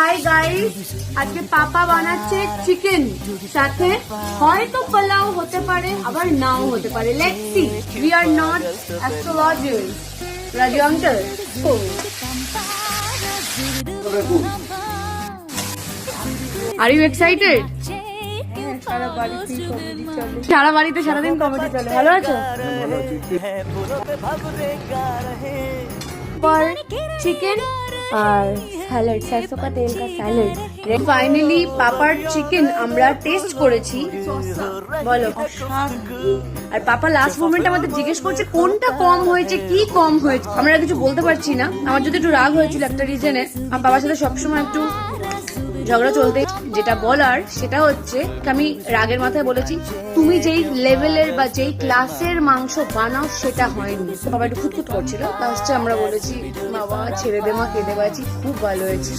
Hi guys, আজকে পাপা বানাচ্ছে chicken, সাথে হয়তো পোলাও হতে পারে আবার নাও হতে পারে। Let's see, we are not astrologers. Raju uncle, are you excited? সারা বাড়িতে সারাদিন কমেডি চলে। ভালো আছো? চিকেন আর স্যালাড, सरसों का तेल का স্যালাড। ফাইনালি পাপার চিকেন আমরা টেস্ট করেছি। বলো। আর পাপা লাস্ট মোমেন্ট আমাদের জিজ্ঞেস করছে কোনটা কম হয়েছে, কি কম হয়েছে। আমরা কিছু বলতে পারছি না। আমার যদি একটু রাগ হয়েছিল একটা রিজনে, আমার বাবার সাথে সবসময় একটু ঝগড়া চলতে। যেটা বলার সেটা হচ্ছে, আমি রাগের মাথায় বলেছি তুমি যেই লেভেলের বা যেই ক্লাসের মাংস বানাও সেটা হয়নি। বাবা একটু খুঁতখুত করছিল। লাস্টে আমরা বলেছি বাবা ছেড়ে দে মা, কেঁদে বাঁচি, খুব ভালো হয়েছে।